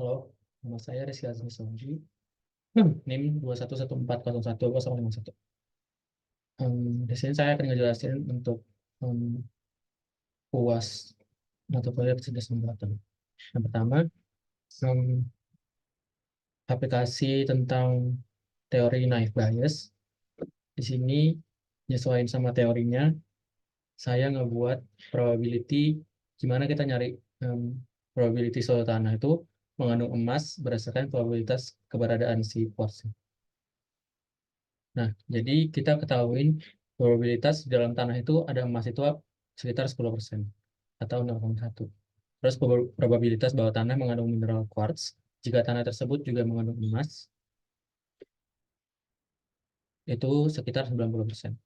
Halo, nama saya Rizky Azmi Sonji, NIM 211401051. Di sini saya akan ngejelasin untuk UAS atau kuliah cerdas buatan. Yang pertama, em, aplikasi tentang teori naive Bayes. Di sini nyesuaiin sama teorinya, saya ngebuat probability gimana kita nyari em, probability suatu tanah itu mengandung emas berdasarkan probabilitas keberadaan si quartz. Nah, jadi kita ketahuin probabilitas di dalam tanah itu ada emas itu sekitar 10% atau 0,1. Terus probabilitas bahwa tanah mengandung mineral quartz jika tanah tersebut juga mengandung emas itu sekitar 90%.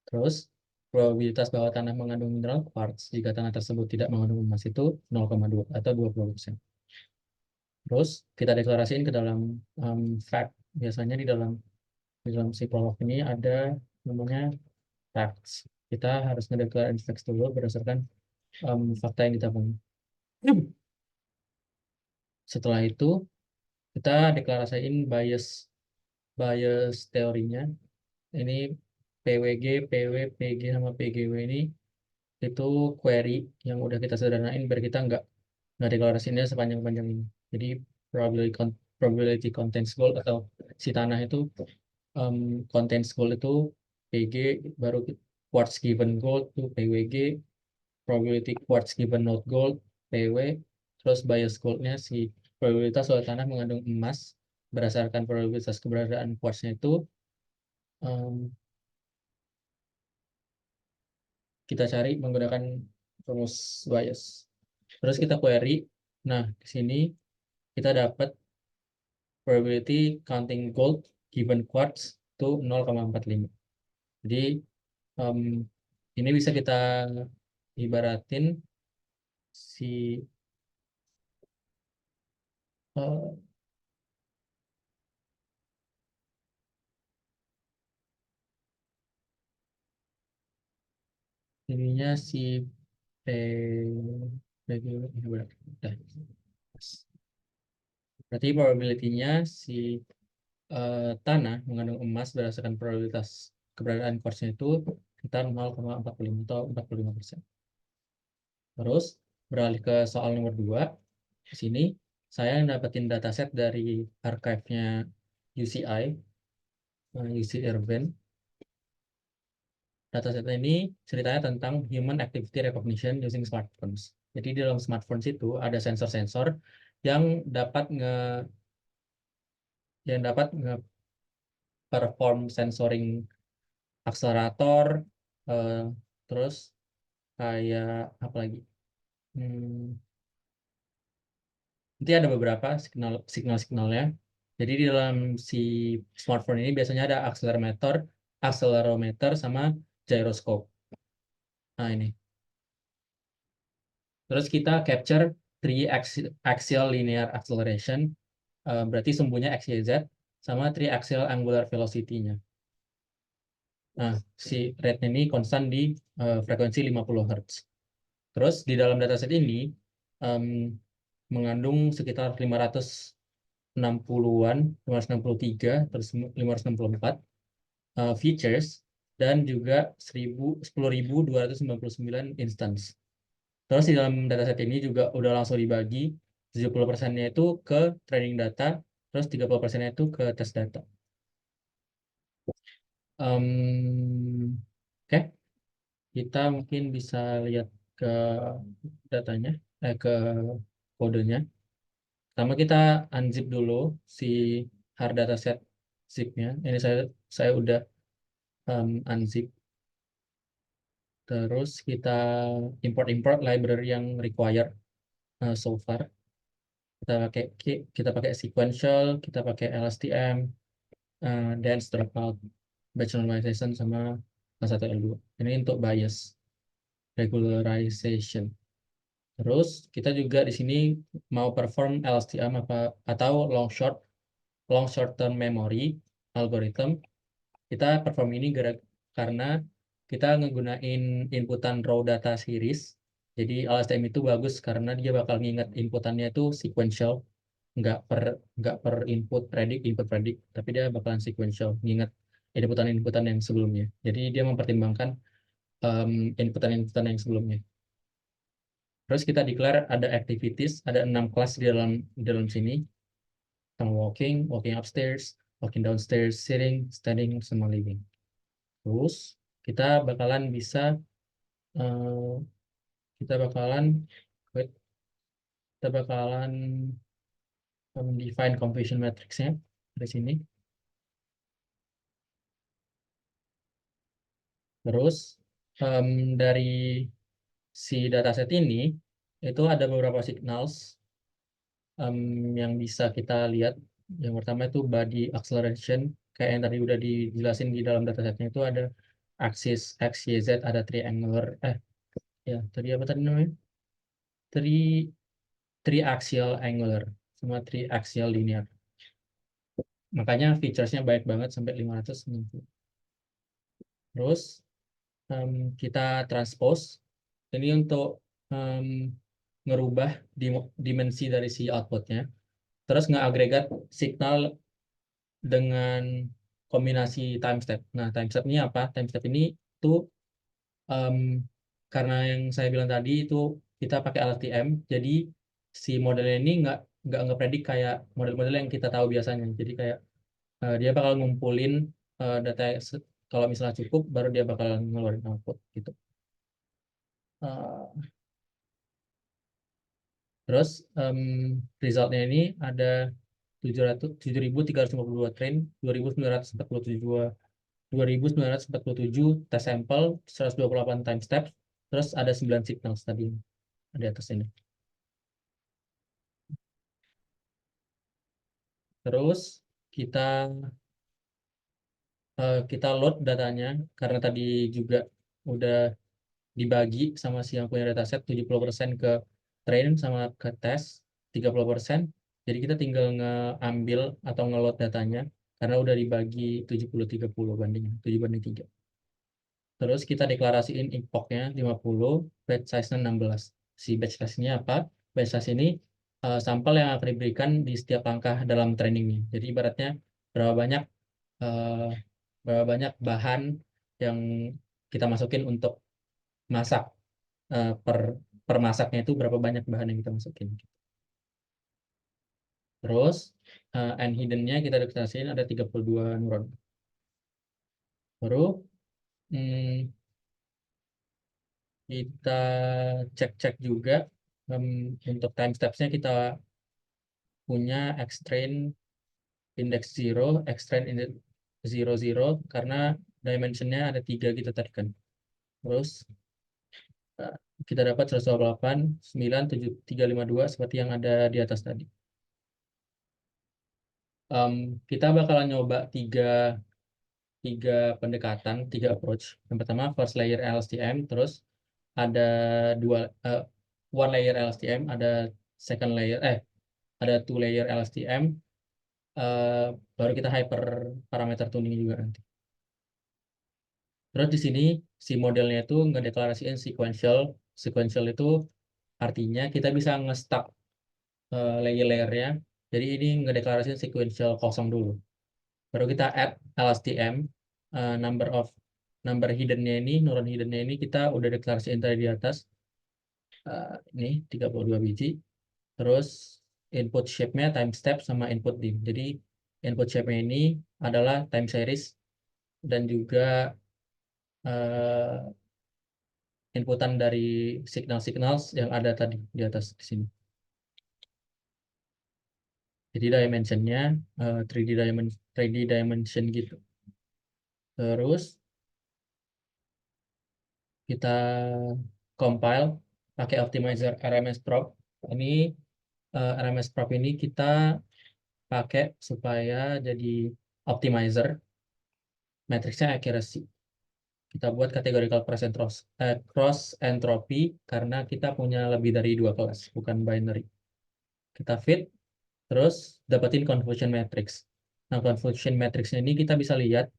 Terus probabilitas bahwa tanah mengandung mineral quartz jika tanah tersebut tidak mengandung emas itu 0,2 atau 20%. Terus kita deklarasiin ke dalam fact. Biasanya di dalam si prolog ini ada namanya facts. Kita harus ngedeklarasiin facts dulu berdasarkan fakta yang kita punya. Setelah itu kita deklarasiin bias bias teorinya. Ini PWG, PW, PG sama PGW ini itu query yang udah kita sederhanain biar kita nggak deklarasinya sepanjang-panjang ini. Jadi probability contains gold atau si tanah itu contains gold itu PG, baru quartz given gold itu PWG, probability quartz given not gold PW, terus bias goldnya si probabilitas suatu tanah mengandung emas berdasarkan probabilitas keberadaan quartznya itu em, kita cari menggunakan rumus bias. Terus kita query. Nah, di sini kita dapat probability counting gold given quartz itu 0,45. Jadi em, ini bisa kita ibaratin si eh, ininya si P berarti probability-nya si tanah mengandung emas berdasarkan probabilitas keberadaan quartznya itu sekitar 0,45 atau 45%. Terus beralih ke soal nomor 2. Di sini saya dapetin dataset dari archive-nya UCI, UC Irvine. Dataset ini ceritanya tentang human activity recognition using smartphones. Jadi di dalam smartphones itu ada sensor-sensor yang dapat nge-perform sensoring akselerator, eh, terus kayak apa lagi? Hmm, nanti ada beberapa signal-signalnya. Jadi di dalam si smartphone ini biasanya ada akselerometer sama gyroscope. Nah ini. Terus kita capture three axial linear acceleration, berarti sumbunya x, y, z, sama three axial angular velocity-nya. Nah, si rate ini konstan di frekuensi 50 Hz. Terus di dalam dataset ini em, mengandung sekitar 560-an, 563, terus 564 features dan juga 10.299 instance. Terus di dalam dataset ini juga udah langsung dibagi 70%-nya itu ke training data, terus 30%-nya itu ke test data. Oke, kita mungkin bisa lihat ke datanya, ke kodenya. Pertama kita unzip dulu si hard dataset zip-nya. Ini saya udah unzip. Terus kita import library yang required so far. Kita pakai sequential, kita pakai LSTM, dense dropout, batch normalization sama L1 L2. Ini untuk bias regularization. Terus kita juga di sini mau perform LSTM atau long short term memory algorithm. Kita perform ini karena kita ngegunain inputan raw data series Jadi LSTM itu bagus karena dia bakal nginget inputannya itu sequential, nggak per input predik, tapi dia bakalan sequential, nginget inputan yang sebelumnya. Jadi dia mempertimbangkan inputan yang sebelumnya. Terus kita declare ada activities, ada 6 kelas di dalam sini, tentang walking upstairs, walking downstairs, sitting, standing, sama living. Terus kita bakalan bisa eh, kita bakalan wait, kita bakalan define confusion matrix-nya dari sini. Terus dari si dataset ini itu ada beberapa signals yang bisa kita lihat. Yang pertama itu body acceleration, kayak yang tadi udah dijelasin di dalam datasetnya, itu ada axis x, y, z, ada triangular, ya tadi apa tadi namanya? Tri Triaxial angular sama triaxial linear. Makanya featuresnya baik banget sampai 560. Terus kita transpose ini untuk em, ngerubah dimensi dari si outputnya. Terus ngeagregat signal dengan kombinasi time step. Nah, time step ini apa? Time step ini tuh em, karena yang saya bilang tadi itu kita pakai LSTM, jadi si modelnya ini nggak ngepredik kayak model-model yang kita tahu biasanya. Jadi kayak dia bakal ngumpulin data kalau misalnya cukup, baru dia bakal ngeluarin output gitu. Eh, Terus resultnya ini ada 7.352 train, 2.947 test sample, 128 time steps, terus ada 9 signals tadi di atas ini. Terus kita kita load datanya karena tadi juga udah dibagi sama si yang punya dataset 70% ke train sama ke tes 30%. Jadi kita tinggal ngambil atau nge-load datanya karena udah dibagi 70-30 banding 7/3. Terus kita deklarasiin epoch-nya 50, batch size-nya 16. Si batch size-nya apa? Batch size ini sampel yang akan diberikan di setiap langkah dalam trainingnya. Jadi ibaratnya berapa banyak eh, berapa banyak bahan yang kita masukin untuk masak, per masaknya itu berapa banyak bahan yang kita masukin. Terus and hidden-nya kita deklarasiin ada 32 neuron. Baru hmm, kita cek-cek juga untuk time steps-nya kita punya X-train index 0, X-train index 00 karena dimension-nya ada 3 gitu tadi kan. Terus eh, kita dapat 128, 9, 7, 352 seperti yang ada di atas tadi. Kita bakalan nyoba tiga pendekatan, 3 approach. Yang pertama first layer LSTM, terus ada dua one layer LSTM, ada second layer ada 2 layer LSTM, eh, baru kita hyper parameter tuning juga nanti. Terus di sini si modelnya itu ngedeklarasiin sequential. Sequential itu artinya kita bisa nge-stack layer-layernya. Jadi ini ngedeklarasiin sequential kosong dulu. Baru kita add LSTM, number of number hidden-nya ini, neuron hidden-nya ini kita udah deklarasiin tadi di atas. Ini 32 biji. Terus input shape-nya time step sama input dim. Jadi input shape-nya ini adalah time series dan juga eh, inputan dari signal-signal yang ada tadi di atas di sini. Jadi dimensionnya 3D dimension gitu. Terus kita compile pakai optimizer RMS prop. Ini RMS prop ini kita pakai supaya jadi optimizer, matriksnya accuracy. Kita buat categorical cross entropy karena kita punya lebih dari 2 kelas, bukan binary. Kita fit, terus dapetin confusion matrix. Nah, confusion matrixnya ini kita bisa lihat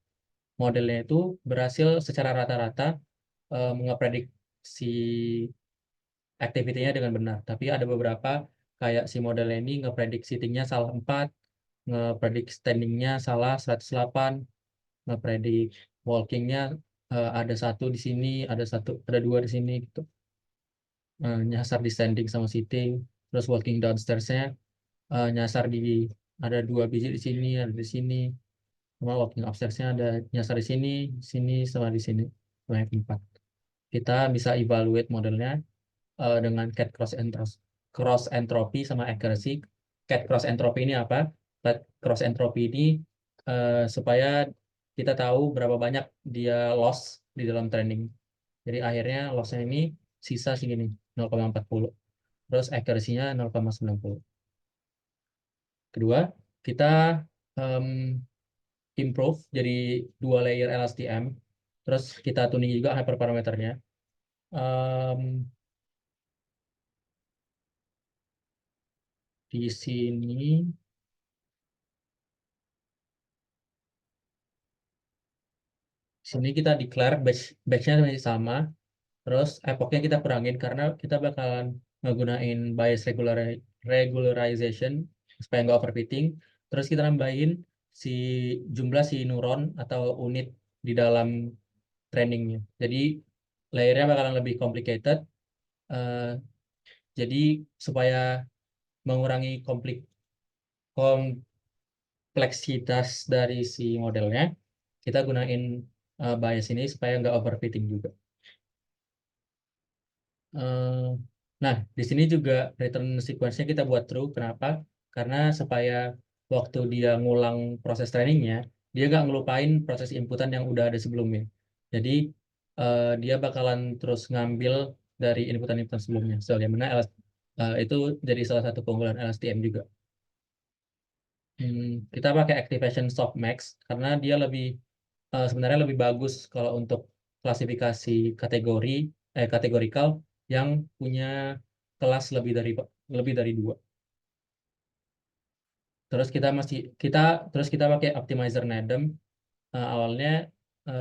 modelnya itu berhasil secara rata-rata mengeprediksi activity-nya dengan benar. Tapi ada beberapa kayak si model ini ngepredik sitting-nya salah 4, ngepredik standing-nya salah 108, ngepredik walking-nya ada 1 di sini, ada 2 di sini gitu. Nyasar di standing sama sitting, terus walking downstairs-nya nyasar di ada 2 biji di sini, ada di sini. Sama walking upstairs-nya ada nyasar di sini, sama di sini. Banyak 4. Kita bisa evaluate modelnya dengan cat cross entropy sama accuracy. Cat cross entropy ini apa? Cat cross entropy ini supaya kita tahu berapa banyak dia loss di dalam training. Jadi akhirnya lossnya ini sisa segini 0,40. Terus accuracy-nya 0,90. Kedua, kita em, improve jadi 2 layer LSTM. Terus kita tuning juga hyperparameternya. Em, di sini kita declare batch-nya masih sama. Terus epochnya kita kurangin karena kita bakalan ngegunain bias regularization supaya nggak overfitting. Terus kita nambahin si jumlah si neuron atau unit di dalam trainingnya. Jadi layernya bakalan lebih complicated. eh, jadi supaya mengurangi kompleksitas dari si modelnya, kita gunain bias ini supaya nggak overfitting juga. Eh, Nah, di sini juga return sequence-nya kita buat true. Kenapa? Karena supaya waktu dia ngulang proses trainingnya, dia nggak ngelupain proses inputan yang udah ada sebelumnya. Jadi, dia bakalan terus ngambil dari inputan-inputan sebelumnya. Sebagaimana itu jadi salah satu keunggulan LSTM juga. Kita pakai Activation Softmax karena dia sebenarnya lebih bagus kalau untuk klasifikasi kategorikal yang punya kelas lebih dari 2. Terus kita pakai optimizer NADM. Awalnya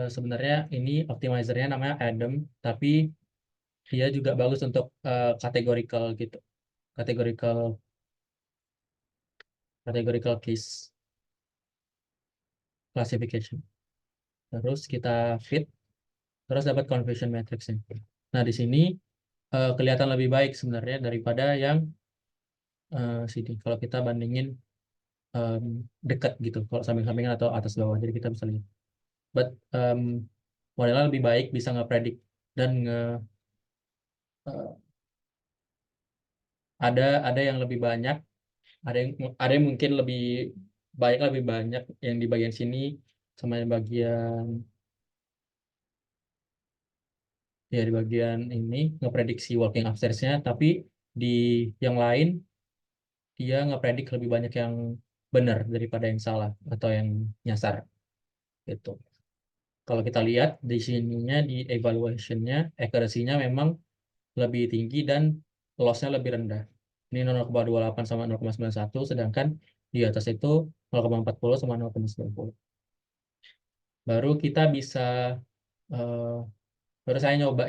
sebenarnya ini optimizernya namanya ADAM, tapi dia juga bagus untuk kategorikal gitu, kategorikal categorical case classification. Terus kita fit, terus dapat confusion matrix-nya. Nah, di sini kelihatan lebih baik sebenarnya daripada yang sini. Kalau kita bandingin em, dekat gitu, kalau samping-sampingan atau atas bawah, jadi kita bisa lihat. But modelnya lebih baik, bisa ngepredik dan eh, ada yang lebih banyak, ada yang mungkin lebih baik, lebih banyak yang di bagian sini sama yang bagian ya di bagian ini ngeprediksi walking upstairs-nya, tapi di yang lain dia ngepredik lebih banyak yang benar daripada yang salah atau yang nyasar gitu. Kalau kita lihat di sininya di evaluation-nya, accuracy-nya memang lebih tinggi dan loss-nya lebih rendah. Ini 0,28 sama 0,91, sedangkan di atas itu 0,40 sama 0,90. Baru kita bisa, eh, baru saya nyoba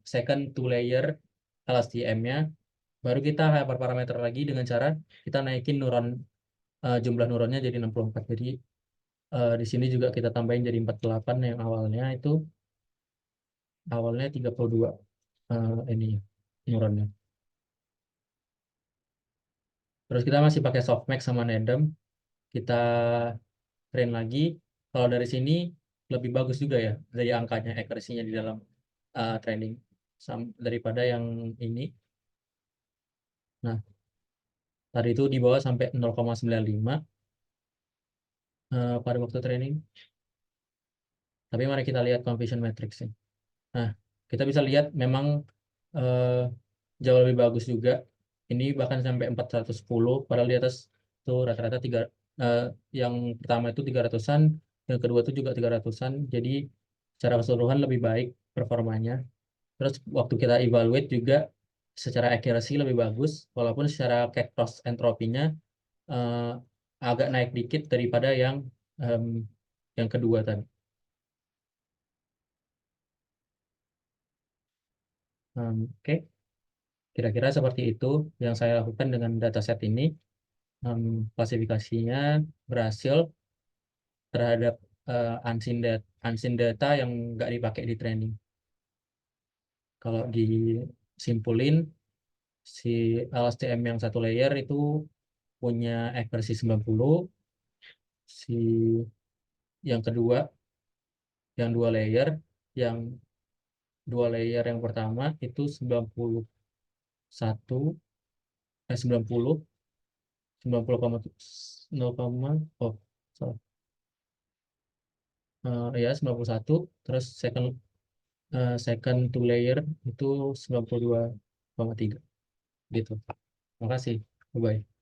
second two layer LSTM-nya. Baru kita hyperparameter lagi dengan cara kita naikin jumlah neuronnya jadi 64. Jadi di sini juga kita tambahin jadi 48 yang awalnya 32 ini neuronnya. Terus kita masih pakai softmax sama NADM. Kita train lagi. Kalau dari sini lebih bagus juga ya dari angkanya, accuracy-nya di dalam training daripada yang ini. Nah, tadi itu di bawah sampai 0,95 pada waktu training. Tapi mari kita lihat confusion matrix-nya. Nah, kita bisa lihat memang eh, jauh lebih bagus juga. Ini bahkan sampai 410, padahal di atas tuh rata-rata eh, yang pertama itu 300-an, yang kedua itu juga 300-an. Jadi secara keseluruhan lebih baik performanya. Terus waktu kita evaluate juga secara accuracy lebih bagus, walaupun secara cat cross entropinya eh, agak naik dikit daripada em, yang kedua tadi. Oke, kira-kira seperti itu yang saya lakukan dengan dataset ini. Klasifikasinya berhasil terhadap unseen data yang nggak dipakai di training. Kalau disimpulin, si LSTM yang satu layer itu punya accuracy 90, si yang kedua, yang yang dua layer yang pertama itu 91, 90, 90,0, oh, salah. Ya 91, terus second two layer itu 92,3 gitu. Terima kasih. Bye.